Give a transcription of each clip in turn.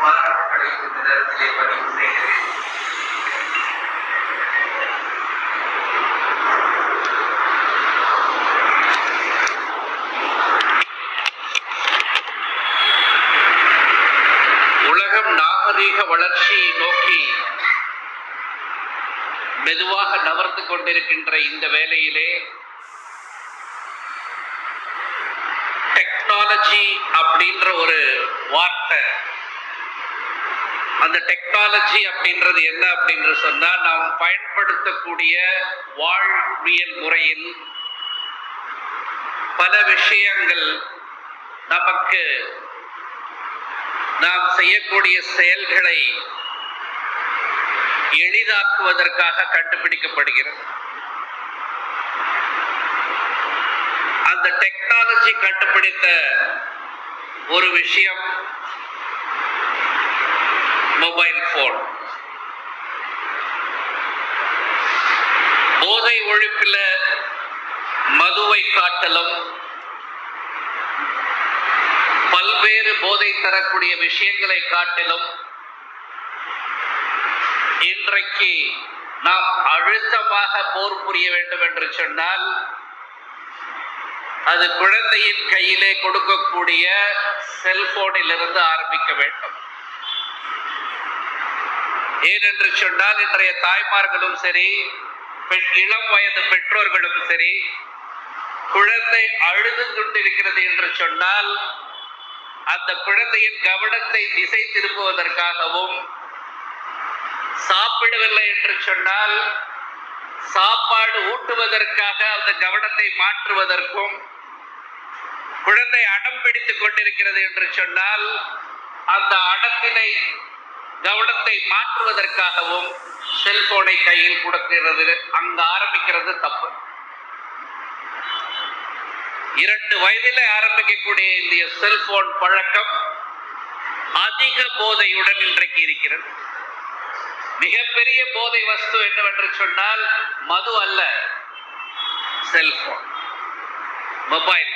பாராட்டுகளை இந்த நேரத்திலே பதிவு செய்கிறேன். உலகம் நாகரீக வளர்ச்சியை நோக்கி மெதுவாக நகர்ந்து கொண்டிருக்கின்ற இந்த வேளையிலே டெக்னாலஜி அப்படின்ற ஒரு வார்த்தை, அந்த டெக்னாலஜி அப்படின்றது என்ன அப்படின்னு சொன்னா, நாம் பயன்படுத்தக்கூடிய வாழ்வியல் முறையில் பல விஷயங்கள் நமக்கு நாம் செய்யக்கூடிய செயல்களை எளிதாக்குவதற்காக கண்டுபிடிக்கப்படுகிறது. அந்த டெக்னாலஜி கண்டுபிடித்த ஒரு விஷயம் மொபைல் போன். போதை ஒழிப்பில் மதுவை காட்டலும் பல்வேறு போதை தரக்கூடிய விஷயங்களை காட்டிலும் இன்றைக்கு நாம் அழுத்தமாக போர் புரிய வேண்டும் என்று சொன்னால் அது குழந்தையின் கையிலே கொடுக்கக்கூடிய செல்போனிலிருந்து ஆரம்பிக்க வேண்டும். ஏனென்று சொன்னால் இன்றைய தாய்மார்களும் சரி, இளம் வயது பெற்றோர்களும் சரி, குழந்தை அழுது கொண்டிருக்கிறது என்று சொன்னால் அந்த குழந்தையின் கவனத்தை திசை திருப்புவதற்காகவும், சாப்பிடவில்லை என்று சொன்னால் சாப்பாடு ஊட்டுவதற்காக அந்த கவனத்தை மாற்றுவதற்கும், குழந்தை அடம் பிடித்துக் கொண்டிருக்கிறது என்று சொன்னால் அந்த அடத்தினை கவனத்தை மாற்றுவதற்காகவும் செல்போனை கையில் கொடுக்கிறது. அங்க ஆரம்பிக்கிறது தப்பு. 2 வயதில் ஆரம்பிக்கக்கூடிய இந்த செல்போன் பழக்கம் அதிக போதையுடன் இன்றைக்கு இருக்கிறது. மிகப்பெரிய போதை வஸ்து என்னவென்று சொன்னால் மது அல்ல, செல்போன், மொபைல்.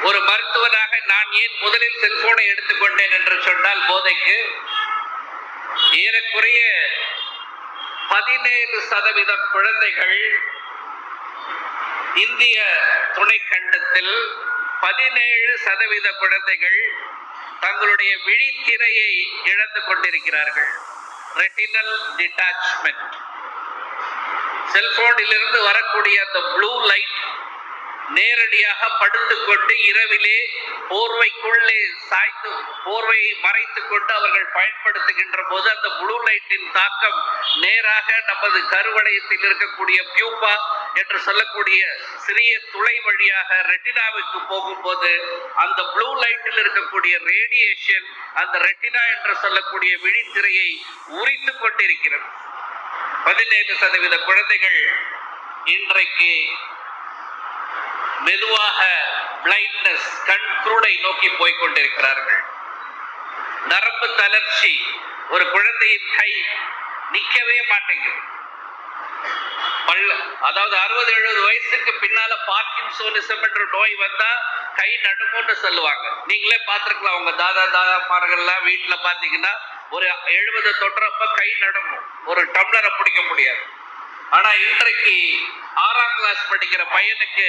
ஒரு மருத்துவனாக நான் ஏன் முதலில் செல்போனை எடுத்துக்கொண்டேன் என்று சொன்னால், போதைக்கு ஏறக்குறைய 17% குழந்தைகள் இந்திய துணைக்கண்டத்தில் 17% குழந்தைகள் தங்களுடைய விழித்திரையை இழந்து கொண்டிருக்கிறார்கள். Retinal detachment. செல்போனிலிருந்து வரக்கூடிய அந்த ப்ளூ லைட் நேரடியாக படுத்துக்கொண்டு இரவிலே போர்வைக்குள்ளே சாய்ந்து போர்வையை மறைத்துக் கொண்டு அவர்கள் பயன்படுத்துகின்ற போது அந்த ப்ளூ லைட்டின் தாக்கம் நேராக நமது கருவளையத்தில் இருக்கக்கூடிய பியூப்பா என்று சொல்லக்கூடிய சிறிய துளை வழியாக ரெட்டினாவுக்கு போகும்போது அந்த ப்ளூ லைட்டில் இருக்கக்கூடிய ரேடியேஷன் அந்த ரெட்டினா என்று சொல்லக்கூடிய விழித்திரையை உரித்து கொண்டிருக்கிறது. 17% குழந்தைகள் இன்றைக்கு மெதுவாக பிளைண்ட்னஸ், கண் குருடை நோக்கி போய்கொண்டிருக்கிறார்கள். நரம்பு தளர்ச்சி. ஒரு குழந்தையின் கை நிற்கவே மாட்டேங்குது. அதாவது 60-70 வயசுக்கு பின்னால பார்க்கின்சோனிசம் என்ற நோய் வந்தா கை நடுங்கும்னு சொல்லுவாங்க. நீங்களே பார்த்திருக்கலாம். உங்க தாதாமார்கள்லாம் வீட்டுல பாத்தீங்கன்னா ஒரு 70 தொட்டுறப்ப கை நடுங்கும், ஒரு டம்ளரை பிடிக்க முடியாது. ஆனா இன்றைக்கு 6ஆம் கிளாஸ் படிக்கிற பையனுக்கு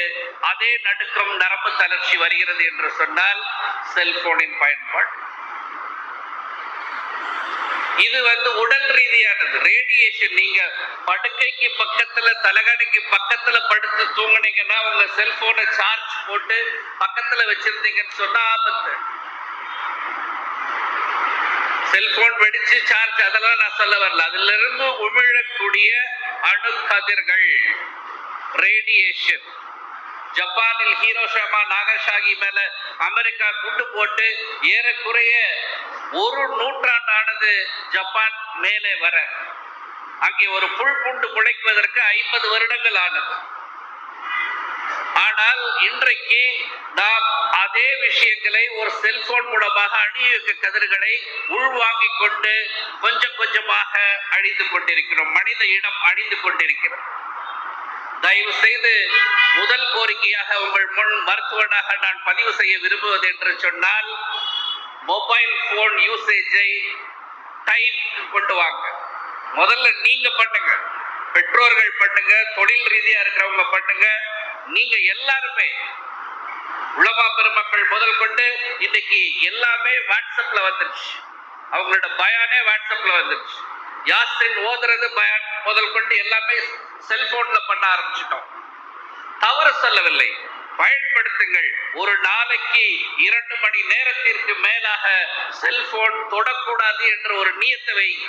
அதே நடுக்கம், நரம்பு தளர்ச்சி வருகிறது என்று சொன்னால் செல்போனின் பயன்பாடு. இது உடல் ரீதியானது. ரேடியேஷன். நீங்க படுக்கைக்கு பக்கத்துல, தலகணைக்கு பக்கத்துல படுத்து தூங்குனீங்கன்னா உங்க செல்போனை சார்ஜ் போட்டு பக்கத்துல வச்சிருந்தீங்கன்னு சொன்னா ஆபத்து. செல்போன் வெடிச்சு சார்ஜ், அதெல்லாம் நான் சொல்ல வரல. அதுல இருந்து உமிழக்கூடிய அணு கதிர்கள், ரேடியேஷன். ஜப்பானில் ஹீரோஷிமா நாகசாகி மேல அமெரிக்கா குண்டு போட்டு ஏறக்குறைய 1 நூற்றாண்டானது ஜப்பான் மேலே வர. அங்கே ஒரு புல் பூண்டு முளைக்குவதற்கு 50 வருடங்கள் ஆனது. ஆனால் இன்றைக்கு நாம் அதே விஷயங்களை ஒரு செல்போன் மூலமாக அணியக்க கதிர்களை உள்வாங்கிக் கொண்டு கொஞ்சம் கொஞ்சமாக அழிந்து கொண்டிருக்கிறோம். மனித இனம் அழிந்து கொண்டிருக்கிறோம். தயவு செய்து முதல் கோரிக்கையாக உங்கள் முன் மருத்துவனாக நான் பதிவு செய்ய விரும்புவது என்று சொன்னால், மொபைல் போன் யூசேஜை டைம் கொண்டு வாங்க. முதல்ல நீங்க பண்ணுங்க, பெற்றோர்கள் பண்ணுங்க, தொழில் ரீதியா இருக்கிறவங்க பண்ணுங்க. நீங்க எல்லாருமே உலமா பெருமக்கள் முதல் கொண்டு இன்னைக்கு எல்லாமே வாட்ஸ்அப்ல வந்துருச்சு. அவங்களோட பயானே வாட்ஸ்அப்ல வந்துருச்சு. யாசின் ஓதுறது பயான் முதல் கொண்டு எல்லாமே செல்போன்ல பண்ண ஆரம்பிச்சிட்டோம். தவறு சொல்லவில்லை, பயன்படுத்துங்கள். ஒரு நாளைக்கு 2 மணி நேரத்திற்கு மேலாக செல்போன் தொடக்கூடாது என்ற ஒரு நியத்தை வைங்க.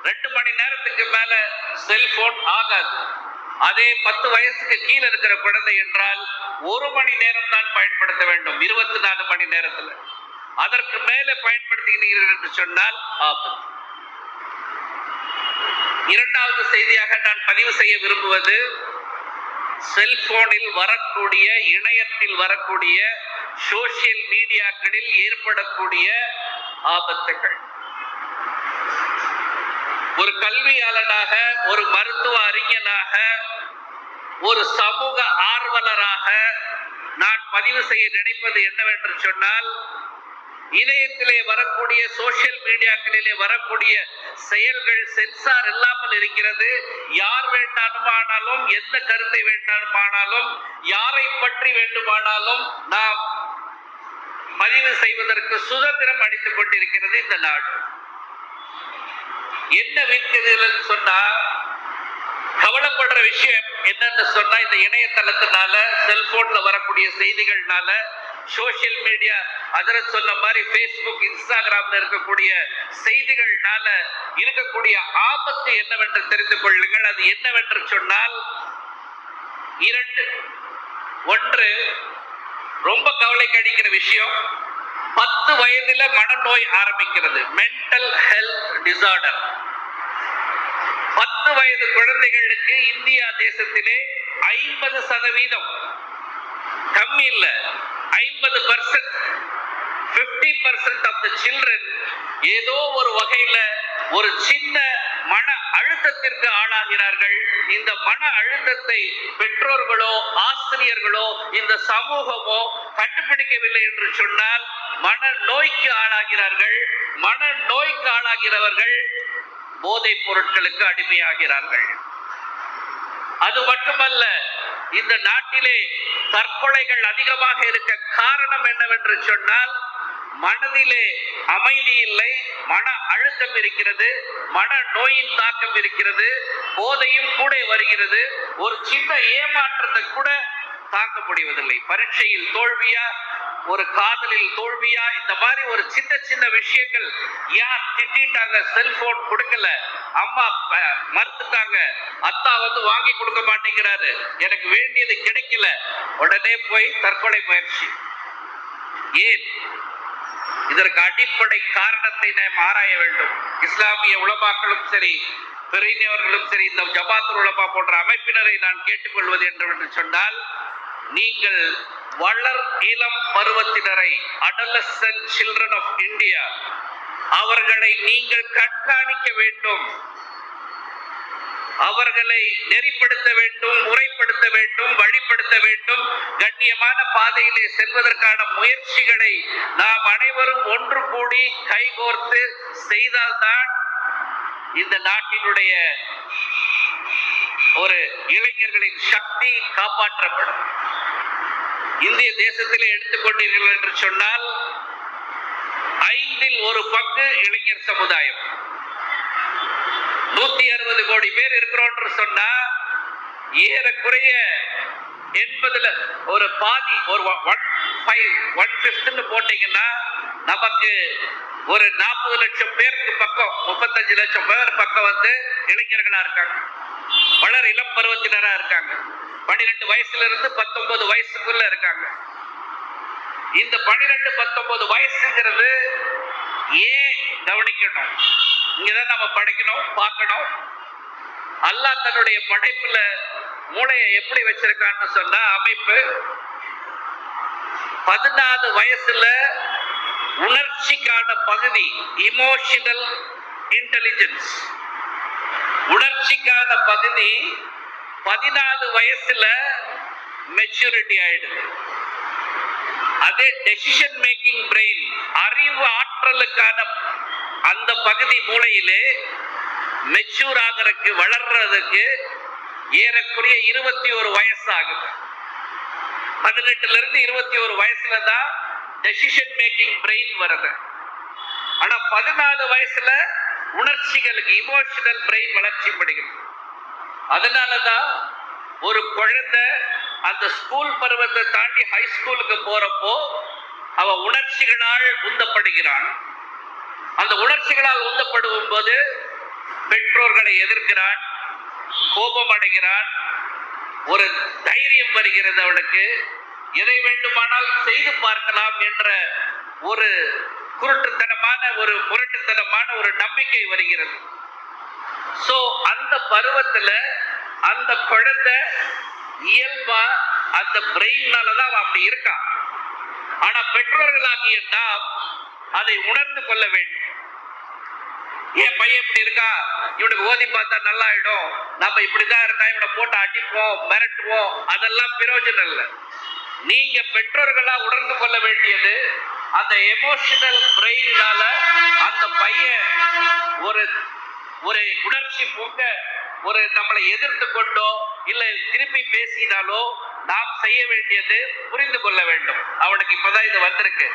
2 மணி நேரத்துக்கு மேல செல்போன் ஆகாது. அதே 10 வயசுக்கு கீழே இருக்கிற குழந்தை என்றால் 1 மணி நேரம் தான் பயன்படுத்த வேண்டும் 24 மணி நேரத்தில். அதற்கு மேல பயன்படுத்துகிறீர்கள் என்று சொன்னால் ஆபத்து. இரண்டாவது செய்தியாக நான் பதிவு செய்ய விரும்புவது, செல்போனில் வரக்கூடிய, இணையத்தில் வரக்கூடிய, சோசியல் மீடியாக்களில் ஏற்படக்கூடிய ஆபத்துகள். ஒரு கல்வியாளனாக, ஒரு மருத்துவ அறிஞனாக, ஒரு சமூக ஆர்வலராக நான் பதிவு செய்ய நினைப்பது என்னவென்று சொன்னால், இணையத்திலே வரக்கூடிய, சோசியல் மீடியாக்களிலே வரக்கூடிய செயல்கள் சென்சார் இல்லாமல் இருக்கிறது. யார் வேண்டுமானாலும், எந்த கருத்தை வேண்டுமானாலும், யாரை பற்றி வேண்டுமானாலும் நாம் பதிவு செய்வதற்கு சுதந்திரம் அளித்துக் கொண்டிருக்கிறது இந்த நாடு. என்ன விற்கிறது சொன்னா, கவலைப்படுற விஷயம் என்னன்னு சொன்னா, இந்த இணையதளத்தினால, செல்போன்ல வரக்கூடிய செய்திகள்னால, சோசியல் மீடியா, அதில் சொன்ன மாதிரி பேஸ்புக், இன்ஸ்டாகிராம்ல இருக்கக்கூடிய செய்திகள்னால இருக்கக்கூடிய ஆபத்து என்னவென்று தெரிந்து கொள்ளுங்கள். அது என்னவென்று சொன்னால் 2. 1, ரொம்ப கவலைக்கு அளிக்கிற விஷயம், 10 வயதில மனநோய் ஆரம்பிக்கிறது, மென்டல் ஹெல்த் டிசார்டர். 10 வயது குழந்தைகளுக்கு இந்தியா தேசத்திலே 50%, கம்மி இல்ல, 50%, 50% of the children ஏதோ ஒரு வகையில ஒரு சின்ன மன அழுத்தத்திற்கு ஆளாகிறார்கள். இந்த மன அழுத்தத்தை பெற்றோர்களோ, ஆசிரியர்களோ, இந்த சமூகமோ கண்டுபிடிக்கவில்லை என்று சொன்னால் மன நோய்க்கு ஆளாகிறார்கள். மன நோய்க்கு ஆளாகிறவர்கள் போதைப் பொருட்களுக்கு அடிமையாகிறார்கள். அது மட்டுமல்ல, இந்த நாட்டிலே தற்கொலைகள் அதிகமாக இருக்க காரணம் என்னவென்று சொன்னால், மனதிலே அமைதி இல்லை, மன அழுத்தம் இருக்கிறது, மன நோயின் தாக்கம் இருக்கிறது, போதையும் கூட வருகிறது. ஒரு சின்ன ஏமாற்றத்தை கூட தாங்க முடிவதில்லை. பரீட்சையில் தோல்வியா, ஒரு காதலில் தோல்வியா, இந்த மாதிரி ஒரு சின்ன சின்ன விஷயங்கள், யார் திட்டாங்க, செல்போன் கொடுக்கல, அம்மா மறுத்துட்டாங்க, அத்தா வாங்கி கொடுக்க மாட்டேங்கிறாரு, எனக்கு வேண்டியது கிடைக்கல, உடனே போய் தற்கொலை முயற்சி. ஏன்? இதற்கு அடிப்படை காரணத்தை நாம் ஆராய வேண்டும். இஸ்லாமிய உலமாக்களும் சரி, பெரியவர்களும் சரி, இந்த ஜமாத்துல் உலமா போன்ற அமைப்பினரை நான் கேட்டுக்கொள்வது என்று சொன்னால், நீங்கள் வளர் இளம் பருவத்தினரை, adolescent children of India, அவர்களை நீங்கள் கண்காணிக்க வேண்டும், அவர்களை நெறிப்படுத்த வேண்டும், முறைப்படுத்த வேண்டும், வழிப்படுத்த வேண்டும். கண்ணியமான பாதையிலே செல்வதற்கான முயற்சிகளை நாம் அனைவரும் ஒன்று கூடி கைகோர்த்து செய்தால்தான் இந்த நாட்டினுடைய ஒரு இளைஞர்களின் சக்தி காப்பாற்றப்படும். இந்திய தேசத்திலே எடுத்துக்கொண்டீர்கள் என்று சொன்னால் 5இல் 1 பங்கு இளைஞர் சமுதாயம். 160 கோடி பேர் இருக்கிறோம் என்று சொன்னா, ஏறக்குறைய 80ல ஒரு பாதி, ஒரு 1/5 போட்டீங்கன்னா நமக்கு ஒரு 40 லட்சம் பேருக்கு பக்கம், 35 லட்சம் பேர் பக்கம் இளைஞர்களா இருக்காங்க, வளர் இளம் பருவத்தினரா இருக்காங்க. 12 வயசுல இருந்து 19 வயசுக்குள்ள இருக்காங்க. இந்த 12-19 வயசுங்கிறது ஏன் கவனிக்கணும்? இங்கதான் நம்ம படிக்கணும், பார்க்கணும். அல்லாஹ் தன்னுடைய படைப்புல மூளையை எப்படி வச்சிருக்கான்னு சொன்னா, அமைப்பு 14 வயசுல உணர்ச்சிக்கான பகுதி, இமோஷனல் இன்டெலிஜென்ஸ், உணர்ச்சிக்கான பகுதி 14 வயசுல மெச்சூரிட்டி ஆயிடுது. அதே டெசிஷன் மேக்கிங் பிரெயின், அறிவு ஆற்றலுக்கான அந்த பகுதி மூளையிலே மெச்சூர் ஆகிறதுக்கு, வளர்றதுக்கு ஏறக்குறைய 21 வயசு ஆகுது. 18ல இருந்து 21 வயசுல தான் டெசிஷன் மேக்கிங் பிரெயின் வருது. ஆனா 14 வயசுல உணர்ச்சிகளுக்கு, இமோஷனல் பிரெயின் வளர்ச்சி படுகிறது. அதனாலதான் ஒரு குழந்தை அந்த ஸ்கூல் பருவத்தை தாண்டி ஹை ஸ்கூலுக்கு போறப்போ அவ உணர்ச்சிகளால் உந்தப்படுகிறான். அந்த உணர்ச்சிகளால் உந்தப்படும் போது பெற்றோர்களை எதிர்க்கிறான், கோபம் அடைகிறான், ஒரு தைரியம் வருகிறது அவனுக்கு, எதை வேண்டுமானால் செய்து பார்க்கலாம் என்ற ஒரு குருட்டுத்தனமான, ஒரு முரட்டுத்தனமான ஒரு நம்பிக்கை வருகிறது. சோ அந்த பருவத்துல அந்த குழந்தை இயல்பா அந்த பிரெயின்னாலதான் அப்படி இருக்கான். ஆனா பெற்றோர்களாகிய நாம் அதை உணர்ந்து கொள்ள வேண்டும். என் பையன் இப்படி இருக்கா, இவனுக்கு ஓதி பார்த்தா நல்லா ஆயிடும், நம்ம இப்படிதான் இருக்கா, இவனை போட்டு அடிப்போம், மிரட்டுவோம், அதெல்லாம் பிரயோஜனம் இல்லை. நீங்க பெற்றோர்களா உணர்ந்து கொள்ள வேண்டியது, அந்த எமோஷனல் பிரெயின்னால அந்த பையன் ஒரு ஒரு உணர்ச்சி பூக்க ஒரு நம்மளை எதிர்த்து கொண்டோ இல்ல திருப்பி பேசினாலோ நாம் செய்ய வேண்டியது புரிந்து கொள்ள வேண்டும். அவனுக்கு இப்பதான் இது வந்திருக்கு,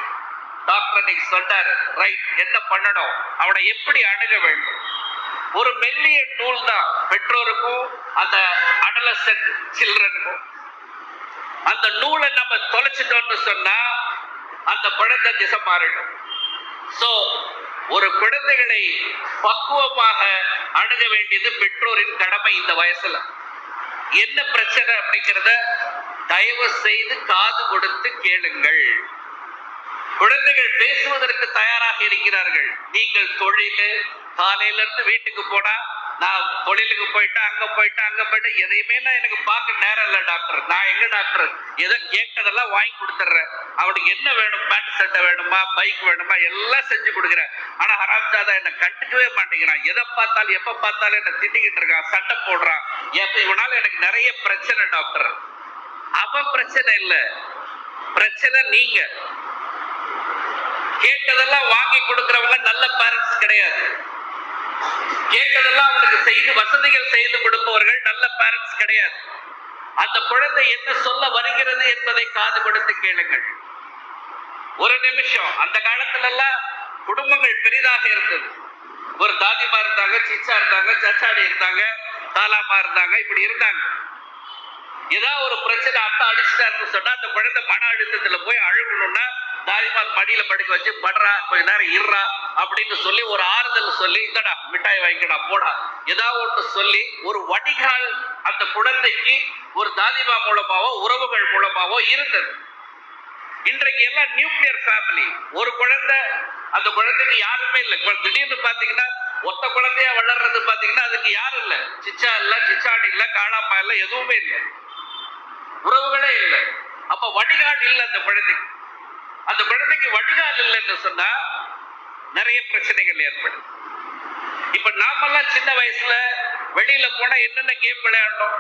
டாக்டர் இன்னைக்கு சொன்னாரு, ரைட், என்ன பண்ணணும், அவனை எப்படி அணுக வேண்டும். ஒரு மெல்லிய நூல் தான் பெற்றோருக்கும் அந்த அடலசன்ட் சில்ட்ரனுக்கும். அந்த நூலை நம்ம தொலைச்சிட்டோம்னு சொன்னா அந்த குழந்தை திசை மாறிடும். சோ ஒரு குழந்தைகளை பக்குவமாக அணுக வேண்டியது பெற்றோரின் கடமை. இந்த வயசுல என்ன பிரச்சனை அப்படிங்கிறத தயவு செய்து காது கொடுத்து கேளுங்கள். குழந்தைகள் பேசுவதற்கு தயாராக இருக்கிறார்கள். நீங்கள் தொழில், காலையில இருந்து வீட்டுக்கு போனா, நான் தொழிலுக்கு போயிட்டேன், அங்க போயிட்டேன், எதையுமே நான் எனக்கு பார்க்க நேரம் இல்லை டாக்டர், நான் எங்க டாக்டர், எதை கேட்டதெல்லாம் வாங்கி கொடுத்துட்றேன், அவனுக்கு என்ன வேணும், பேண்ட் சட்டை வேணுமா, பைக் வேணுமா, எல்லாம் செஞ்சு கொடுக்குறேன். ஆனா ஹராம்ஜாதா என்னை கண்டுக்கவே மாட்டேங்கிறான், எதை பார்த்தாலும் எப்ப பார்த்தாலும் என்ன திட்டிக்கிட்டு இருக்கான், சண்டை போடுறான், இவனால எனக்கு நிறைய பிரச்சனை டாக்டர். அவன் பிரச்சனை இல்லை, பிரச்சனை நீங்க. கேட்டதெல்லாம் வாங்கி கொடுக்கிறவங்க நல்ல பேரண்ட்ஸ் கிடையாது. கேட்டதெல்லாம் அவனுக்கு செய்து வசதிகள் செய்து கொடுப்பவர்கள் நல்ல பேரண்ட்ஸ் கிடையாது. அந்த குழந்தை என்ன சொல்ல வருகிறது என்பதை காது கொடுத்து கேளுங்கள். ஒரு நிமிஷம். அந்த காலத்துல எல்லாம் குடும்பங்கள் பெரிதாக இருந்தது. ஒரு தாதிமா இருந்தாங்க, சிச்சா இருந்தாங்க, சச்சாடி இருந்தாங்க, தாலாமா இருந்தாங்க, இப்படி இருந்தாங்க. ஏதாவது ஒரு பிரச்சனை அத்தா அடிச்சுட்டாருன்னு சொன்னா அந்த குழந்தை மன அழுத்தத்துல போய் அழுகணும்னா தாதிமா மடியில படுக்க வச்சு படுறா, கொஞ்ச நேரம் இருறா அப்படின்னு சொல்லி ஒரு ஆறுதல் சொல்லி, இந்தடா மிட்டாய் வாங்கிக்கடா போடா, ஏதாவது ஒன்று சொல்லி ஒரு வடிகால் அந்த குழந்தைக்கு ஒரு தாதிமா மூலமாவோ உறவுகள் மூலமாவோ இருந்தது. இன்றைக்கு எல்லாம் நியூக்ளியர் ஃபேமிலி. ஒரு குழந்தை, அந்த குழந்தைக்கு யாருமே இல்லை. திடீர்னு பாத்தீங்கன்னா ஒத்த குழந்தையா வளர்றது பாத்தீங்கன்னா அதுக்கு யாரும் இல்லை, சிச்சா இல்ல, சிச்சாடி இல்ல, காளாமா இல்ல, எதுவுமே இல்லை, உறவுகளே இல்லை. அப்ப வடிகால் இல்லை அந்த குழந்தைக்கு. அந்த குழந்தைக்கு வடிகால் இல்லைன்னு சொன்னா நிறைய பிரச்சனைகள் ஏற்படும். இப்ப நாமெல்லாம் சின்ன வயசுல வெளியில போனா என்னென்ன கேம் விளையாடணும்.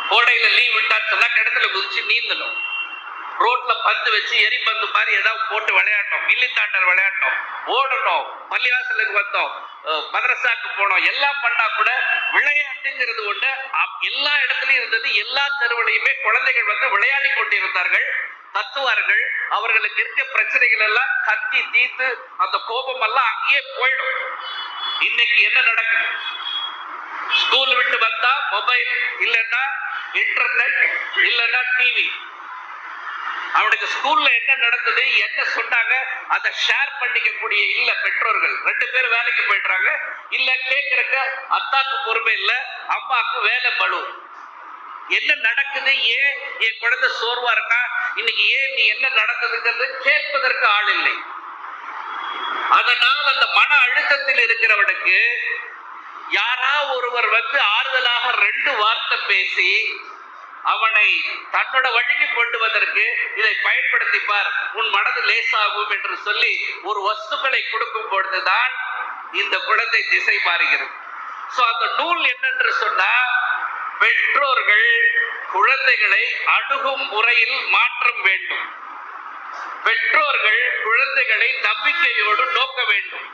கோடையில லீவ் விட்டான்னு சொன்னா கிணத்துல குதிச்சு நீந்தணும், ரோட்ல பந்து வச்சு எரிபந்து மாதிரி ஏதாவது போட்டு விளையாடணும், கில்லி தாண்டல் விளையாடணும், ஓடணும், பள்ளிவாசலுக்கு வந்தோம், மதரசாக்கு போனோம், எல்லாம் பண்ணா கூட விளையாட்டுங்கிறது ஒண்ணு எல்லா இடத்துலயும் இருந்தது. எல்லா தெருவிலையுமே குழந்தைகள் வந்து விளையாடி கொண்டிருந்தார்கள், தத்துவார்கள். அவர்களுக்கு இருக்க பிரச்சனைகள் எல்லாம் கத்தி தீர்த்து அந்த கோபம் எல்லாம் அங்கேயே போயிடும். இன்னைக்கு என்ன நடக்குது? ஸ்கூல் விட்டு வந்தா மொபைல், இல்லைன்னா இன்டர்நெட், இல்லைன்னா டிவி. அவனுக்கு ஸ்கூல்ல என்ன நடந்தது, என்ன சொன்னாங்க, அதை ஷேர் பண்ணிக்க கூடிய இல்ல பெற்றோர்கள். 2 பேர் வேலைக்கு போயிடுறாங்க, இல்ல கேட்கறக்க அத்தாக்கு பொறுமை இல்ல, அம்மாக்கு வேலை பளு. என்ன நடக்குது, ஏன் என் குழந்தை சோர்வா இருக்கா, இன்னைக்கு ஏன் நீ என்ன நடந்ததுங்கிறது கேட்பதற்கு ஆள் இல்லை. அதனால் அந்த மன அழுத்தத்தில் இருக்கிறவனுக்கு யாரா ஒருவர் வந்து ஆறுதலாக 2 வார்த்தை பேசி அவனை தன்னோட வழிக்கு கொண்டு வதற்கு இதை பயன்படுத்தி பார், உன் மனது லேசாகும் என்று சொல்லி ஒரு வஸ்துக்களை கொடுக்கும் பொழுதுதான் இந்த குழந்தை திசை மாறுகிறது. சோ அந்த நூல் என்னென்று சொன்னா, பெற்றோர்கள் குழந்தைகளை அணுகும் முறையில் மாற்றம் வேண்டும். பெற்றோர்கள் குழந்தைகளை நம்பிக்கையோடு நோக்க வேண்டும்.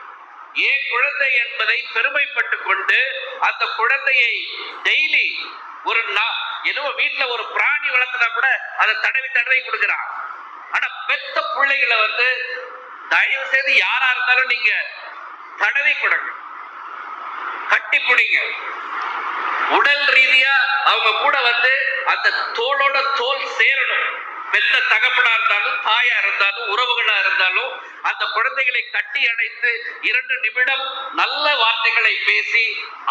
ஏன் குழந்தை என்பதை பெருமைப்பட்டுக் கொண்டு அந்த குழந்தையை டெய்லி ஒரு என்னவோ வீட்டுல ஒரு பிராணி வளர்த்துனா கூட அதை தடவி தடவை கொடுக்கிறான். ஆனா பெத்த பிள்ளைகளை தயவு செய்து யாரா இருந்தாலும் நீங்க தடவி கொடுங்க, கட்டி பிடிங்க. உடல் ரீதியா அவங்க கூட அந்த தோளோட தோல் சேரணும். பெத்த தகப்பனா இருந்தாலும் தாயா இருந்தாலும் உறவுகளா இருந்தாலும் அந்த குழந்தைகளை கட்டி அணைத்து 2 நிமிடம் நல்ல வார்த்தைகளை பேசி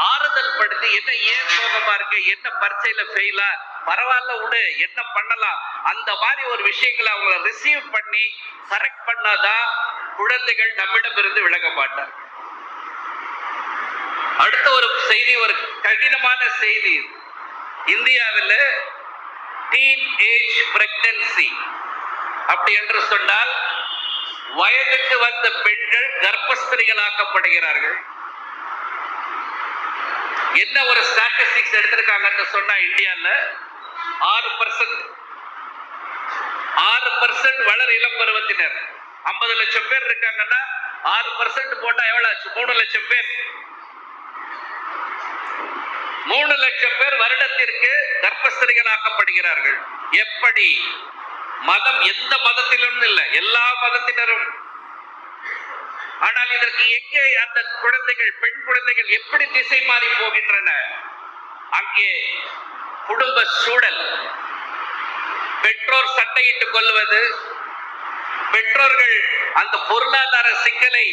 ஆறுதல் படுத்தி, என்ன ஏன் சோகமா இருக்கு, என்ன பரீட்சையில ஃபெயிலா, பரவாயில்ல விடு, என்ன பண்ணலாம், அந்த மாதிரி ஒரு விஷயங்களை அவங்கள ரிசீவ் பண்ணி கரெக்ட் பண்ணாதான் குழந்தைகள் நம்மிடம் இருந்து விலக மாட்டார். அடுத்த ஒரு செய்தி, ஒரு கடினமான செய்தி. இந்தியாவில் டீன் ஏஜ் பிரெக்னன்சி அப்படி என்று சொன்னால் வயதுக்கு வந்த பெண்கள் கர்ப்பஸ்திரிகளாக்கப்படுகிறார்கள். என்ன ஒரு ஸ்டாட்டிஸ்டிக்ஸ் எடுத்திருக்காங்கன்னு சொன்னா இந்தியாவில் 6% வளர் இளம் பருவத்தினர். 50 லட்சம் பேர் இருக்காங்கன்னா 6% போட்டா எவ்வளவு ஆச்சு? 3 லட்சம் பேர். 3 லட்சம் பேர் வருடத்திற்கு கர்ப்பஸ்திரிகளாக்கப்படுகிறார்கள். எப்படி? மதம் எந்த மதத்திலும் இல்லை, எல்லா மதத்தினரும். ஆனால் இதற்கு எங்கே அந்த குழந்தைகள், பெண் குழந்தைகள் எப்படி திசை மாறி போகின்றன? அங்கே குடும்ப சூழல், பெற்றோர் சண்டையிட்டுக் கொள்வது, பெற்றோர்கள் அந்த பொருளாதார சிக்கலை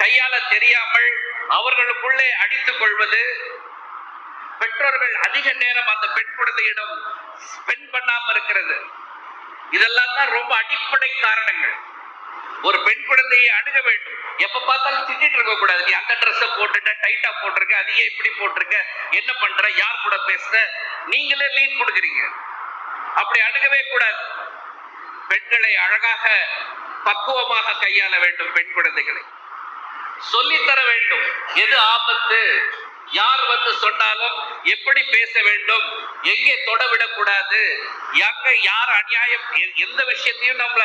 கையாள தெரியாமல் அவர்களுக்குள்ளே அடித்துக் கொள்வது, பெற்றோர்கள் அதிக நேரம் அந்த பெண் குழந்தையிடம் ஸ்பெண்ட் பண்ணாம இருக்கிறது, இதெல்லாம் தான் ரொம்ப அடிப்படை காரணங்கள். ஒரு பெண் குழந்தையை அணுக வேண்டும். எப்ப பார்த்தாலும் திட்டிட்டு இருக்க கூடாது. நீ அந்த ட்ரெஸ் போட்டுட்ட, டைட்டா போட்டிருக்க, அதையே இப்படி போட்டிருக்க, என்ன பண்ற, யார் கூட பேசுற, நீங்களே லீட் கொடுக்குறீங்க. அப்படி அணுகவே கூடாது. பெண்களை அழகாக பக்குவமாக கையாள வேண்டும். பெண் குழந்தைகளை சொல்லித்தர வேண்டும். எது ஆபத்து, யார் சொன்னாலும் எப்படி பேச வேண்டும், எங்கே தொடவிடக்கூடாது, எங்க யார் அநியாயம், எந்த விஷயத்தையும் நம்மள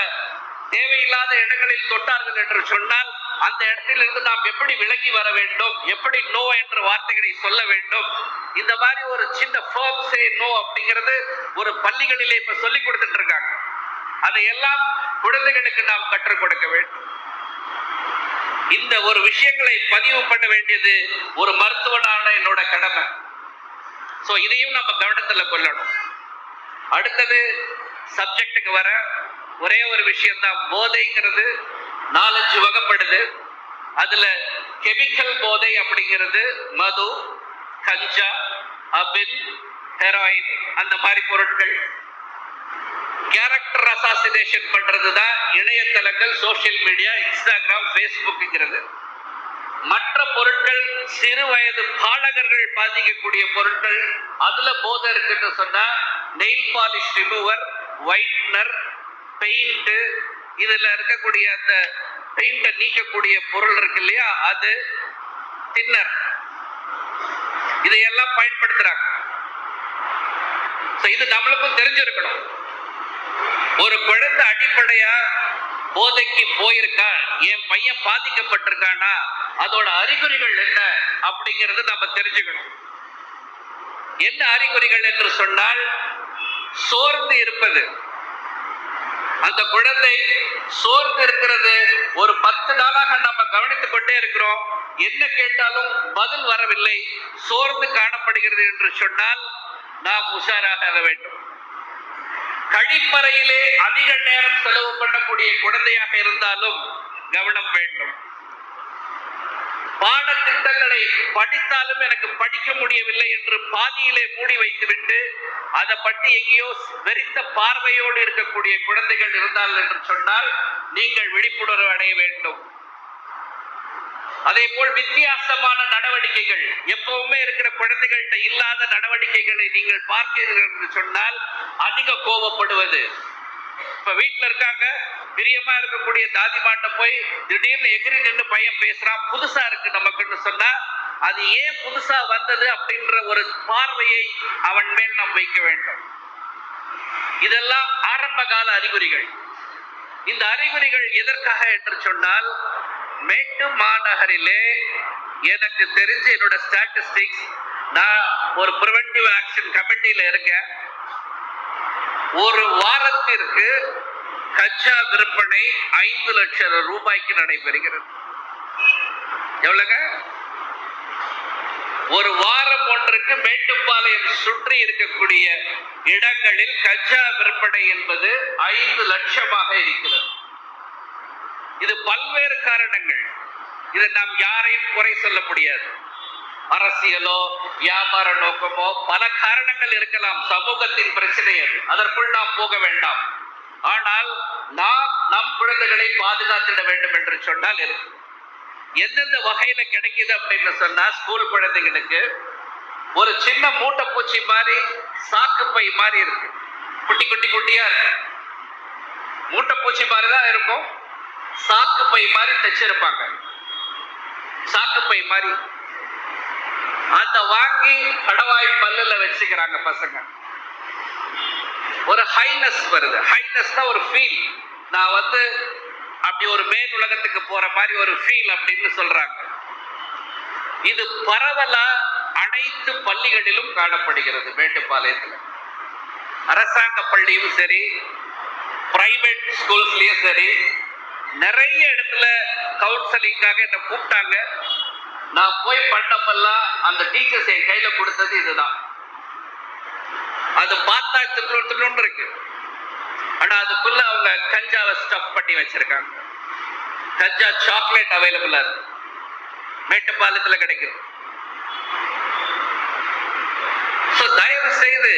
தேவையில்லாத இடங்களில் தொட்டார்கள் என்று சொன்னால் அந்த இடத்தில் இருந்து நாம் எப்படி விலகி வர வேண்டும், எப்படி நோ என்ற வார்த்தைகளை சொல்ல வேண்டும். இந்த மாதிரி ஒரு சின்ன ஃபர்ம் சே நோ அப்படிங்கிறது ஒரு பள்ளிகளிலே இப்ப சொல்லி கொடுத்துட்டு இருக்காங்க. அதையெல்லாம் குழந்தைகளுக்கு நாம் கற்றுக் கொடுக்க வேண்டும். இந்த ஒரு விஷயங்களை பதிவு பண்ண வேண்டியது ஒரு மருத்துவனான என்னோட கடமை. சோ இதையும் நம்ம கவனத்துல கொள்ளணும். அடுத்தது சப்ஜெக்டுக்கு வர ஒரே ஒரு விஷயம் தான். போதைங்கிறது 4-5 வகைப்படுது. அதுல கெமிக்கல் போதை அப்படிங்கிறது மது, கஞ்சா, அபின், ஹெராயின், அந்த மாதிரி பொருட்கள். கேரக்டர் அசாசினேஷன் பண்றதுதான் இணையதளங்கள், சோசியல் மீடியா, இன்ஸ்டாகிராம், ஃபேஸ்புக்ங்கிறது. மற்ற பொருட்கள் சிறு வயது பாலகர்கள் பாதிக்கக்கூடிய பொருட்கள். அதுல போதை இருக்குன்னு சொன்னா nail polish remover, whitener, paint, இதுல இருக்கக்கூடிய அந்த பெயிண்ட நீக்கக்கூடிய பொருள் இருக்கு இல்லையா, அது தின்னர், இதையெல்லாம் பயன்படுத்துறாங்க. இது நம்மளுக்கும் தெரிஞ்சிருக்கணும். ஒரு குழந்தை அடிப்படையா போதைக்கு போயிருக்கா, என் பையன் பாதிக்கப்பட்டிருக்கானா, அதோட அறிகுறிகள் என்ன அப்படிங்கிறது நம்ம தெரிஞ்சுக்கணும். என்ன அறிகுறிகள் என்று சொன்னால், சோர்ந்து இருப்பது. அந்த குழந்தை சோர்ந்து இருக்கிறது ஒரு 10 நாளாக நம்ம கவனித்துக் கொண்டே இருக்கிறோம், என்ன கேட்டாலும் பதில் வரவில்லை, சோர்ந்து காணப்படுகிறது என்று சொன்னால் நாம் உஷாராக வேண்டும். கழிப்பறையிலே அதிக நேரம் செலவு பண்ணக்கூடிய குழந்தையாக இருந்தாலும் கவனம் வேண்டும். பாடத்திட்டங்களை படித்தாலும் எனக்கு படிக்க முடியவில்லை என்று பாதியிலே மூடி வைத்துவிட்டு அதை பற்றி எங்கேயோ வெறித்த பார்வையோடு இருக்கக்கூடிய குழந்தைகள் இருந்தால் என்று சொன்னால் நீங்கள் விழிப்புணர்வு அடைய வேண்டும். அதே போல் வித்தியாசமான நடவடிக்கைகள், எப்பவுமே இருக்கிற குழந்தைகள்கிட்ட இல்லாத நடவடிக்கைகளை நீங்கள் பார்க்கிறீர்கள் என்று சொன்னால் அதிக கோபப்படுவது. இப்ப வீட்டுல இருக்காங்க, பிரியமா இருக்கக்கூடிய தாதிமாட்ட போய் திடீர்னு எகிரி நின்று பையன் பேசுறான், புதுசா இருக்கு நமக்குன்னு சொன்னா அது ஏன் புதுசா வந்தது அப்படின்ற ஒரு பார்வையை அவன் மேல் நாம் வைக்க வேண்டும். இதெல்லாம் ஆரம்ப கால அறிகுறிகள். இந்த அறிகுறிகள் எதற்காக என்று சொன்னால், மேட்டு மாநகரிலே எனக்கு தெரிஞ்சு என்னோட ஸ்டாட்டிஸ்டிக்ஸ், நான் ஒரு பிரிவென்டிவ் ஆக்ஷன் கமிட்டியில இருக்கேன். ஒரு வாரத்திற்கு கஞ்சா விற்பனை 5 லட்சம் ரூபாய்க்கு நடைபெறுகிறது. எவ்வளவுங்க? ஒரு வாரம் ஒன்றுக்கு மேட்டுப்பாளையம் சுற்றி இருக்கக்கூடிய இடங்களில் கஞ்சா விற்பனை என்பது 5 லட்சமாக இருக்கிறது. இது பல்வேறு காரணங்கள். இதை நாம் யாரையும் குறை சொல்ல முடியாது. அரசியலோ வியாபார நோக்கமோ பல காரணங்கள் இருக்கலாம். சமூகத்தின் பிரச்சனை அது, அதற்குள் நாம் போக வேண்டாம். ஆனால் நாம் நம் குழந்தைகளை பாதுகாத்திட வேண்டும் என்று சொன்னால் இருக்கு. எந்தெந்த வகையில கிடைக்குது அப்படின்னு சொன்னா, ஸ்கூல் குழந்தைகளுக்கு ஒரு சின்ன மூட்டை பூச்சி மாதிரி சாக்கு பை மாதிரி இருக்கு, குட்டி குட்டி குட்டியா இருக்கு. மூட்டை பூச்சி மாதிரி தான் இருக்கும், சாக்கு பை மாதிரி தைச்சிருப்பாங்க. சாக்கு பை மாதிரி அத வாங்கி கடவாய் பல்லுல வச்சுக்கிறாங்க பசங்க. ஒரு ஹைனஸ் வருது. ஹைனஸ் தான் ஒரு ஃபீல். நான் அப்படி ஒரு மேல் உலகத்துக்கு போற மாதிரி ஒரு ஃபீல் அப்படின்னு சொல்றாங்க. இது பரவலா அனைத்து பள்ளிகளிலும் காணப்படுகிறது. மேட்டுப்பாளையத்தில் அரசாங்க பள்ளியும் சரி, பிரைவேட் ஸ்கூல்ஸ்லயும் சரி, நிறைய இடத்துல கவுன்சிலிங்காக என்ன கூப்பிட்டாங்க. நான் போய் பண்ணப்பெல்லாம் அந்த டீச்சர்ஸ் என் கையில கொடுத்தது இதுதான். அது பார்த்தா தின்னு இருக்கு, ஆனா அதுக்குள்ள அவங்க கஞ்சாவை ஸ்டஃப் பண்ணி வச்சிருக்காங்க. கஞ்சா சாக்லேட் அவைலபிளா இருக்கு, மேட்டுப்பாளையத்துல கிடைக்குது. தயவு செய்து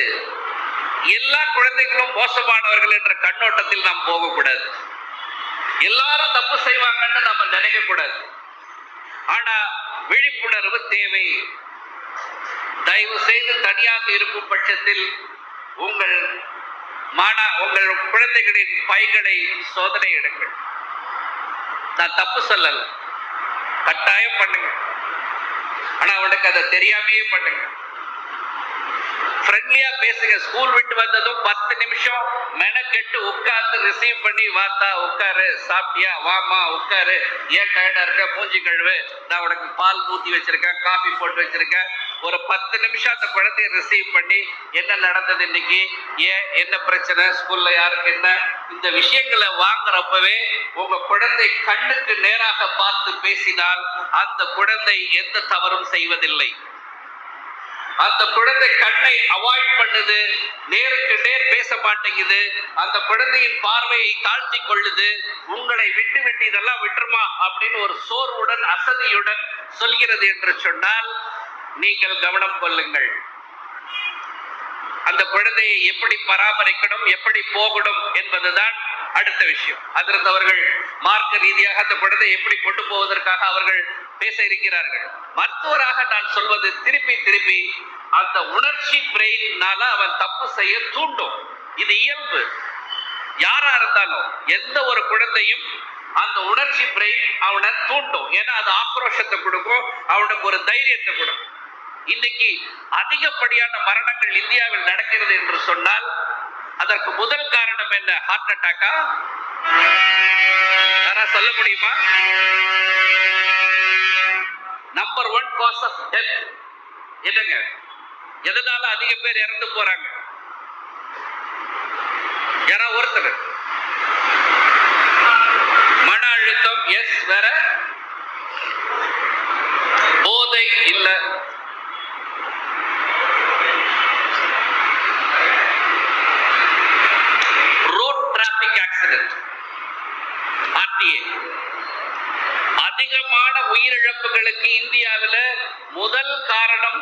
எல்லா குழந்தைகளும் மோசமானவர்கள் என்ற கண்ணோட்டத்தில் நாம் போகக்கூடாது. எல்லாரும் தப்பு செய்வாங்கன்னு நம்ம நினைக்க கூடாது. ஆனா விழிப்புணர்வு தேவை. தயவு செய்து தனியாக இருக்கும் பட்சத்தில் உங்கள் குழந்தைகளின் பைகளை சோதனை எடுங்கள். நான் தப்பு சொல்லல, கட்டாயம் பண்ணுங்க. ஆனா அவனுக்கு அதை தெரியாமையே பண்ணுங்க. ஃப்ரெண்ட்லியா பேசுங்க. ஸ்கூல் விட்டு வந்ததும் 10 நிமிஷம் மெனக்கெட்டு உட்கார்ந்து ரிசீவ் பண்ணி, வாத்தா உட்காரு, சாப்பிட்டியா, வாமா உட்காரு, ஏன் டயர்டா இருக்க, மூஞ்சி கழுவு, நான் உனக்கு பால் ஊத்தி வச்சிருக்கேன், காஃபி போட்டு வச்சிருக்கேன். ஒரு 10 நிமிஷம் அந்த குழந்தைய ரிசீவ் பண்ணி, என்ன நடந்தது இன்னைக்கு, ஏன் என்ன பிரச்சனை, ஸ்கூல்ல யாருக்கு என்ன, இந்த விஷயங்களை வாங்குறப்பவே உங்க குழந்தை கண்ணுக்கு நேராக பார்த்து பேசினால் அந்த குழந்தை எந்த தவறும் செய்வதில்லை. அந்த குழந்தை கண்ணை அவாய்ட் பண்ணுது, நேருக்கு நேர் பேச மாட்டேங்குது, அந்த குழந்தையின் பார்வையை தாழ்த்தி கொள்ளுது, உங்களை விட்டு விட்டு இதெல்லாம் விட்டுருமா அப்படின்னு ஒரு சோர்வுடன் அசதியுடன் சொல்கிறது என்று சொன்னால் நீங்கள் கவனம் கொள்ளுங்கள். அந்த குழந்தையை எப்படி பராமரிக்கணும், எப்படி போகணும் என்பதுதான் அடுத்த விஷயம். அதிலிருந்து அவர்கள் மார்க்க ரீதியாக அந்த குழந்தையை எப்படி கொண்டு போவதற்காக அவர்கள் பேச இருக்கிறார்கள். மருத்துவராக நான் சொல்வது திருப்பி திருப்பி, அந்த உணர்ச்சி பிரெயினால அவன் தப்பு செய்ய தூண்டும். இது இயல்பு. யாரா இருந்தாலும் எந்த ஒரு குழந்தையும் அந்த உணர்ச்சி பிரெயின் அவனை தூண்டும். ஏன்னா அது ஆக்ரோஷத்தை கொடுக்கும், அவனுக்கு ஒரு தைரியத்தை கொடுக்கும். இன்னைக்கு அதிகப்படியான மரணங்கள் இந்தியாவில் நடக்கிறது என்று சொன்னால் அதற்கு முதல் காரணம் என்ன? ஹார்ட் அட்டாக்கா? யாரா சொல்ல முடியுமா? நம்பர் 1 காஸ் ஆஃப் டெத் என்னங்க? எதனால அதிக பேர் இறந்து போறாங்க? யாரா ஒருத்தர்? மன அழுத்தம். எஸ். வேற? போதை இல்ல. Road traffic accident, RTA. அதிகமான உயிரிழப்புகளுக்கு இந்தியாவில் முதல் காரணம்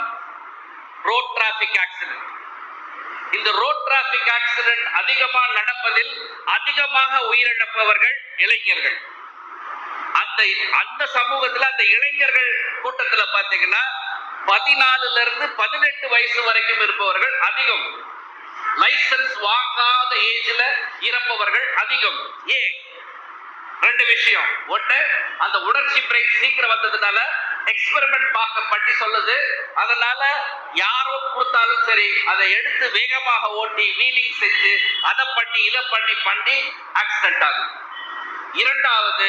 ரோட் டிராபிக் ஆக்சிடென்ட். இந்த ரோட் டிராபிக் ஆக்சிடென்ட் அதிகமாக நடப்பதில் அதிகமாக உயிரிழப்பவர்கள் இளைஞர்கள். அந்த சமூகத்தில் அந்த இளைஞர்கள் கூட்டத்தில் பார்த்தீங்கன்னா 14 இருந்து 18 வயசு வரைக்கும் இருப்பவர்கள் அதிகம். லைசன்ஸ் வாங்காத ஏஜ்ல இறப்பவர்கள் அதிகம். ஏன்? 2 விஷயம். ஒண்ணு, அந்த உணர்ச்சி பிரெயின் சீக்கிரம் வந்ததுனால எக்ஸ்பெரிமெண்ட் பண்ணி சொல்லுது. அதனால யாரோ கொடுத்தாலும் சரி அதை எடுத்து வேகமாக ஓட்டி வீலிங் செஞ்சு அதை பண்ணி இதை பண்ணி ஆக்சிடென்ட் ஆகுது. இரண்டாவது,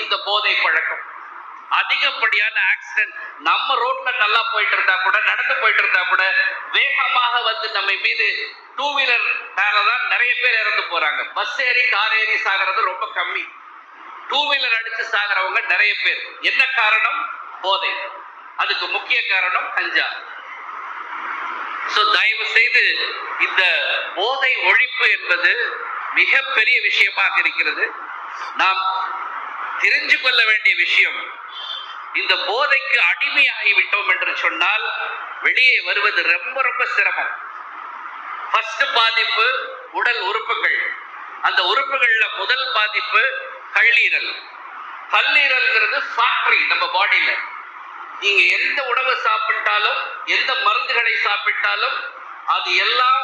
இந்த போதை பழக்கம். அதிகப்படியான ஆக்சிடென்ட். நம்ம ரோட்ல நல்லா போயிட்டு இருந்தா கூட, நடந்து போயிட்டு இருந்தா கூட, வேகமாக வந்து நம்ம மீது டூ வீலர் தான் நிறைய பேர் இறந்து போறாங்க. பஸ் ஏறி கார் ஏறி சாகிறது ரொம்ப கம்மி. டூ வீலர் அடிச்சு சாகிறவங்க நிறைய பேர். என்ன காரணம்? போதை. அதுக்கு முக்கிய காரணம் கஞ்சா. தயவு செய்து இந்த போதை ஒழிப்பு என்பது மிகப்பெரிய விஷயமாக இருக்கிறது. நாம் தெரிஞ்சு கொள்ள வேண்டிய விஷயம், இந்த போதைக்கு அடிமையாகிவிட்டோம் என்று சொன்னால் வெளியே வருவது ரொம்ப ரொம்ப சிரமம். ஃபர்ஸ்ட் பாதிப்பு உடல் உறுப்புகள். அந்த உறுப்புகள்ல முதல் பாதிப்பு கல்லீரல். கல்லீரல்ங்கிறது ஃபேக்டரி நம்ம பாடியில. நீங்க எந்த உணவு சாப்பிட்டாலும், எந்த மருந்துகளை சாப்பிட்டாலும் அது எல்லாம்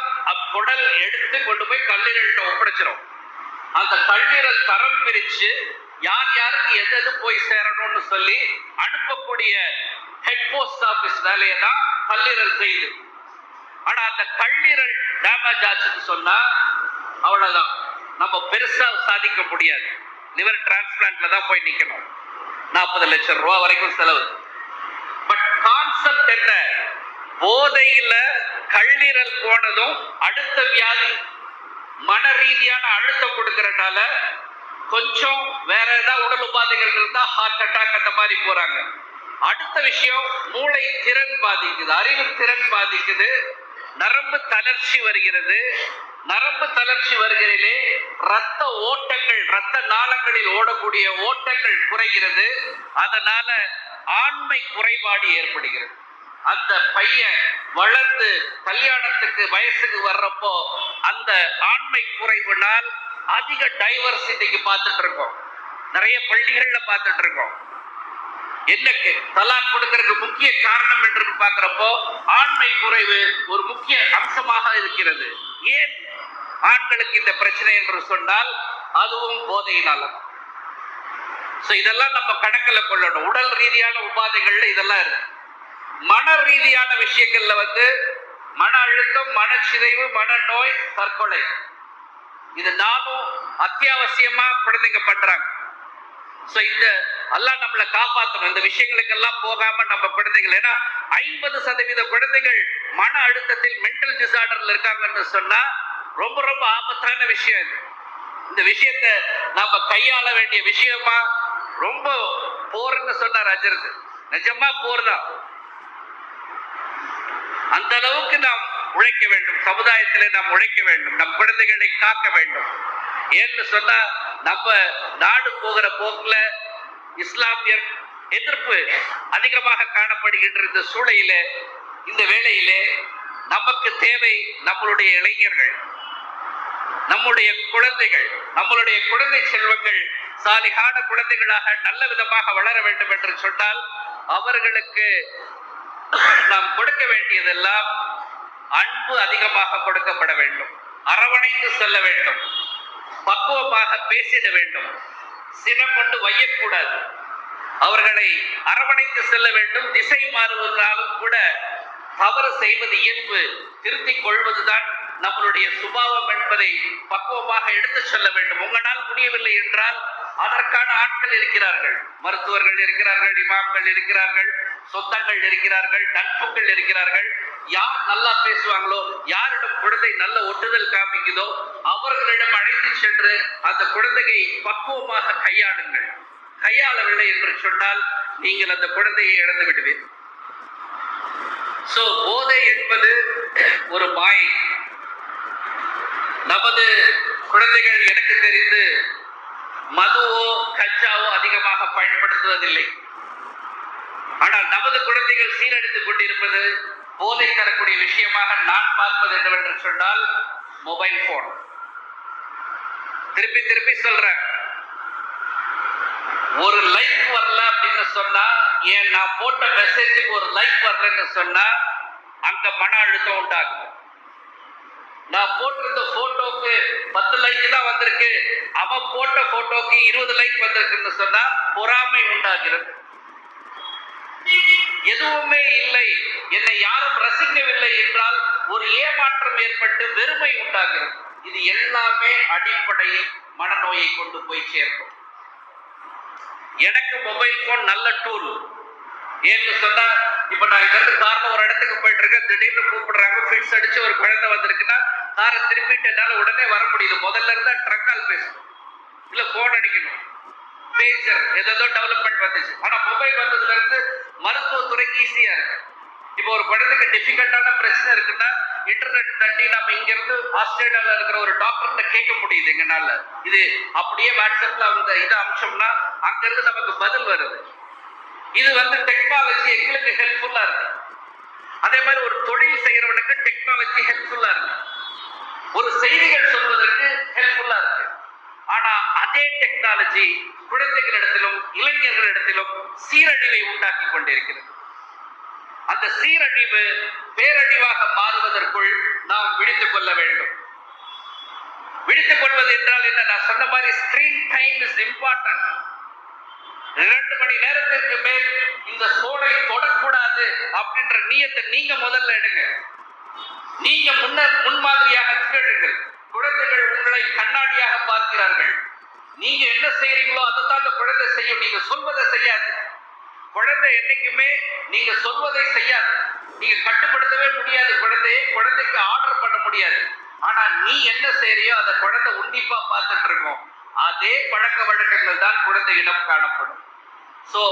குடல் எடுத்து கொண்டு போய் கல்லீரல்கிட்ட ஒப்படைச்சிடும். அந்த கல்லீரல் தரம் பிரிச்சு யார் யாருக்கு எது போய் சேரணும்னு சொல்லி அனுப்பக்கூடிய ஹெட் போஸ்ட் ஆபீஸ் வேலையை தான் கல்லீரல் செய்யுது. ஆனா அந்த கல்லீரல் டேமேஜ் ஆச்சுன்னு சொன்னா அவ்வளவுதான், நம்ம பெருசா சாதிக்க முடியாது. லிவர் டிரான்ஸ்பிளான்ட்ல தான் போய் நிக்கணும். 40 லட்சம் ரூபாய் வரைக்கும் செலவு. பட் கான்செப்ட் என்ன? போதையில கல்லீரல் போனதும் அடுத்த வியாதி மன ரீதியான அழுத்தம் கொடுக்கறதுனால கொஞ்சம் வேற ஏதாவது உடல் உபாதைகள் இருந்தா ஹார்ட் அட்டாக் அந்த மாதிரி போறாங்க. அடுத்த விஷயம், மூளை திறன் பாதிக்குது, அறிவு திறன் பாதிக்குது, நரம்பு தளர்ச்சி வருகிறது. நரம்பு தளர்ச்சி வருகிறதிலே ரத்த ஓட்டங்கள், ரத்த நாளங்களில் ஓடக்கூடிய ஓட்டங்கள் குறைகிறது. அதனால ஆண்மை குறைபாடு ஏற்படுகிறது. அந்த பையன் வளர்ந்து கல்யாணத்துக்கு வயசுக்கு வர்றப்போ அந்த ஆண்மை குறைவுனால் அதிக டைவர்ஸ் இன்னைக்கு பார்த்துட்டு இருக்கோம். நிறைய பள்ளிகள்ல பார்த்துட்டு இருக்கோம். என்னக்கு தலாக் கொடுக்கறதுக்கு முக்கிய காரணம் என்று பார்க்கிறப்போ ஆண்மை குறைவு ஒரு முக்கிய அம்சமாக இருக்கிறது. ஏன் ஆண்களுக்கு இந்த பிரச்சனை என்று சொன்னால் அதுவும் போதையினால. இதெல்லாம் நம்ம கணக்கில் கொள்ளணும். உடல் ரீதியான உபாதைகள்ல இதெல்லாம் இருக்கு. மன ரீதியான விஷயங்கள்ல மன அழுத்தம், மனச்சிதைவு, மனநோய், தற்கொலை, இது நானும் அத்தியாவசியமா குழந்தைங்க பண்றாங்க. இந்த அல்லாஹ் நம்மளை காப்பாற்றணும். இந்த விஷயங்களுக்கெல்லாம் போகாம நம்ம குழந்தைகள், ஏன்னா 50% குழந்தைகள் மன அழுத்தத்தில் மென்டல் டிசார்டர்ல இருக்காங்கன்னு சொன்னா ரொம்ப ரொம்ப ஆபத்தான விஷயம் இது. இந்த விஷயத்தை நாம கையாள வேண்டிய விஷயமா ரொம்ப போர்ன்னு சொன்னார் அஜரத். நிஜமா போர் தான். அந்த அளவுக்கு நாம் உழைக்க வேண்டும். சமுதாயத்திலே நாம் உழைக்க வேண்டும். நம் குழந்தைகளை காக்க வேண்டும். ஏன்னு சொன்னா நம்ம நாடு போகிற போக்குல இஸ்லாமியர் எதிர்ப்பு அதிகமாக காணப்படுகின்ற இந்த சூழலில, இந்த வேளையிலே நமக்கு தேவை நம்மளுடைய இளைஞர்கள், நம்முடைய குழந்தைகள், நம்மளுடைய குழந்தை செல்வங்கள் சாலிகான குழந்தைகளாக நல்ல விதமாக வளர வேண்டும் என்று சொன்னால் அவர்களுக்கு நாம் கொடுக்க வேண்டியதெல்லாம் அன்பு அதிகமாக கொடுக்கப்பட வேண்டும். அரவணைத்து செல்ல வேண்டும். பக்குவமாக பேசிட வேண்டும். சினம் கொண்டு வையக்கூடாது. அவர்களை அரவணைத்து செல்ல வேண்டும். திசை மாறுவதாலும் கூட தவறு செய்வது இயல்பு, திருத்திக் கொள்வதுதான் நம்மளுடைய சுபாவம் என்பதை பக்குவமாக எடுத்து சொல்ல வேண்டும். உங்களால் முடியவில்லை என்றால் அதற்கான ஆட்கள் இருக்கிறார்கள். மருத்துவர்கள் இருக்கிறார்கள், இமாம்கள் இருக்கிறார்கள், சொந்தங்கள் இருக்கிறார்கள், நட்புகள் இருக்கிறார்கள். யார் நல்லா பேசுவாங்களோ, யாரிடம் குழந்தை நல்ல ஒட்டுதல் காமிக்குதோ அவர்களிடம் அழைத்து சென்று அந்த குழந்தையை பக்குவமாக கையாளுங்கள். கையாளவில்லை என்று சொன்னால் நீங்கள் அந்த குழந்தையை இழந்து விடுவீர்கள். போதை என்பது ஒரு மாயை. நமது குழந்தைகள் எனக்கு தெரிந்து மதுவோ கஞ்சாவோ அதிகமாக பயன்படுத்துவதில்லை. ஆனால் நமது குழந்தைகள் சீரழித்துக் கொண்டிருப்பது போதை தரக்கூடிய விஷயமாக நான் பார்ப்பது என்னவென்று சொன்னால் மொபைல் போன். திருப்பி திருப்பி சொல்றேன், ஒரு லைக் வரல அப்படின்னு சொன்னா, ஏன் நான் போட்ட மெசேஜுக்கு ஒரு லைக் வரலன்னு சொன்னா அங்க மன அழுத்தம் உண்டாகும். நான் போட்டிருந்த போட்டோக்கு 10 லைக் தான் வந்திருக்கு, அவன் போட்ட போட்டோக்கு 20 லைக் வந்திருக்குன்னு சொன்னா பொறாமை உண்டாகிறது. எதுவுமே இல்லை, என்னை யாரும் ரசிக்கவில்லை என்றால் ஒரு ஏமாற்றம் ஏற்பட்டு வெறுமை உண்டாகிறது. இது எல்லாமே அடிப்படை மனநோயை கொண்டு போய் சேர்க்கும். எனக்கு மொபைல் போன் நல்ல டூல். ஏன்னு சொன்னா, இப்ப நான் இங்க இருந்து கார்ல ஒரு இடத்துக்கு போயிட்டு இருக்கேன், திடீர்னு கூப்பிடுறாங்க, ஃபிட்ஸ் அடிச்சு ஒரு குழந்தை வந்திருக்குன்னா காரை திருப்பிட்டு என்னால உடனே வர முடியுது. முதல்ல இருந்தா ட்ரக் கால் பேசணும், இல்ல போன் அடிக்கணும், பேஜர் ஏதோ டெவலப்மெண்ட் வந்துச்சு. ஆனா மொபைல் வந்ததுல இருந்து மருத்துவத்துறைக்கு ஈஸியா இருக்கு. இப்போ ஒரு குழந்தைக்கு டிஃபிகல்ட்டான பிரச்சனை இருக்குன்னா இன்டர்நெட் தட்டி நம்ம இங்க இருந்து ஆஸ்திரேலியால இருக்கிற ஒரு டாக்டர்கிட்ட கேட்க முடியுது எங்கனால. இது அப்படியே வாட்ஸ்அப்ல அந்த இதை அம்சம்னா அங்க இருந்து நமக்கு பதில் வருது. இது டெக்னாலஜி எங்களுக்கு ஹெல்ப்ஃபுல்லா இருக்கு. அதே மாதிரி ஒரு தொழில் செய்யறவனுக்கு டெக்னாலஜி ஹெல்ப்ஃபுல்லா இருக்கு, ஒரு செய்திகள் சொல்வதற்கு ஹெல்ப்ஃபுல்லா இருக்கு. ஆனா அதே டெக்னாலஜி குழந்தைகளிடத்திலும் இளைஞர்களிடத்திலும் சீரழிவை உண்டாக்கி கொண்டிருக்கிறது. அந்த சீரழிவு பேரழிவாக மாறுவதற்குள் நாம் விழித்துக் கொள்ள வேண்டும். விழித்துக் கொள்வது என்றால் என்ன? நான் சொன்ன மாதிரி ஸ்கிரீன் டைம் இஸ் இம்பார்ட்டன்ட். 2 மணி நேரத்திற்கு மேல் இந்த சோலை தொடக்கூடாது அப்படின்ற நியத்தை நீங்க முதல்ல எடுங்க. நீங்க முன்மாதிரியாக திகழுங்கள். குழந்தைகள் உங்களை கண்ணாடியாக பார்க்கிறார்கள். நீங்க என்ன செய்யறீங்களோ அதைத்தான் அந்த குழந்தை செய்யும். நீங்க சொல்வதை செய்யாது. குழந்தை என்னைக்குமே நீங்க சொல்வதை செய்யாது. நீங்க கட்டுப்படுத்தவே முடியாது குழந்தைக்கு ஆர்டர் பண்ண முடியாது. ஆனா நீ என்ன செய்யறியோ அதை குழந்தை உன்னிப்பா பார்த்துட்டு இருக்கும். அதே பழக்க வழக்கங்கள் தான் குழந்தையிடம் காணப்படும். சோ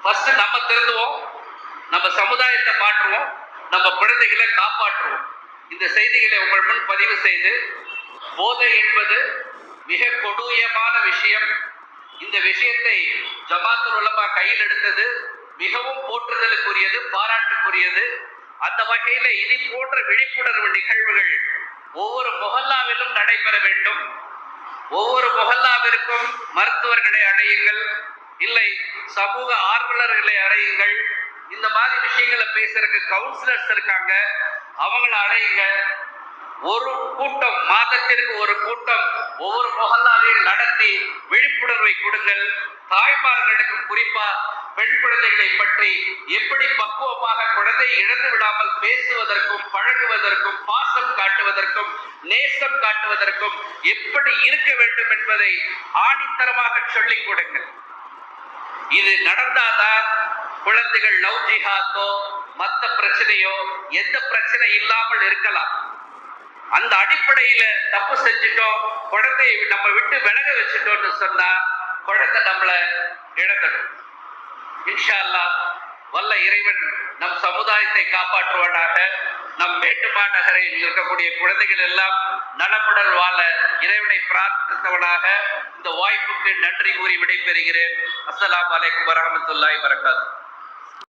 ஃபர்ஸ்ட் நம்ம திருந்துவோம், நம்ம சமுதாயத்தை மாற்றுவோம், நம்ம குழந்தைகளை காப்பாற்றுவோம். இந்த செய்திகளை உங்கள் முன் பதிவு செய்து, போதை என்பது மிக கொடூரமான விஷயம். இந்த விஷயத்தை ஜமாத்துல் உலமா கையில் எடுத்தது மிகவும் போற்றுதலுக்குரியது, பாராட்டுக்குரியது. அந்த வகையில இது போன்ற விழிப்புணர்வு நிகழ்வுகள் ஒவ்வொரு மொஹல்லாவிலும் நடைபெற வேண்டும். ஒவ்வொரு மொஹல்லாவிற்கும் மருத்துவர்களை அழையுங்கள், இல்லை சமூக ஆர்வலர்களை அழையுங்கள். இந்த மாதிரி விஷயங்களை பேசுறதுக்கு கவுன்சிலர்ஸ் இருக்காங்க, அவங்களை அழையுங்க. ஒரு கூட்டம், மாதத்திற்கு ஒரு கூட்டம் ஒவ்வொரு மொஹல்லாவையும் நடத்தி விழிப்புணர்வை கொடுங்கள். தாய்மார்களுக்கு குறிப்பா பெண் குழந்தைகளை பற்றி எப்படி பக்குவமாக குழந்தை இழந்து விடாமல் பேசுவதற்கும் பழகுவதற்கும் பாசம் காட்டுவதற்கும் நேசம் காட்டுவதற்கும் எப்படி இருக்க வேண்டும் என்பதை ஆணித்தரமாக சொல்லிக் கொடுங்கள். இது நடந்தாதான் குழந்தைகள் லவ் ஜிஹாதோ மற்ற பிரச்சனையோ எந்த பிரச்சனை இல்லாமல் இருக்கலாம். அந்த அடிப்படையில தப்பு செஞ்சுட்டோம், குழந்தையை நம்ம விட்டு விலக வச்சுட்டோம்னு சொன்னா குழந்தை நம்மளை இழந்துடும். இன்ஷா அல்லாஹ் வல்ல இறைவன் நம் சமுதாயத்தை காப்பாற்றுவானாக. நம் மேட்டுமா நகரில் இருக்கக்கூடிய குழந்தைகள் எல்லாம் நலமுடன் வாழ இறைவனை பிரார்த்தித்தவனாக இந்த வாய்ப்புக்கு நன்றி கூறி விடைபெறுகிறேன். அஸ்ஸலாமு அலைக்கும் வரஹ்மத்துல்லாஹி வபரகாத்துஹு.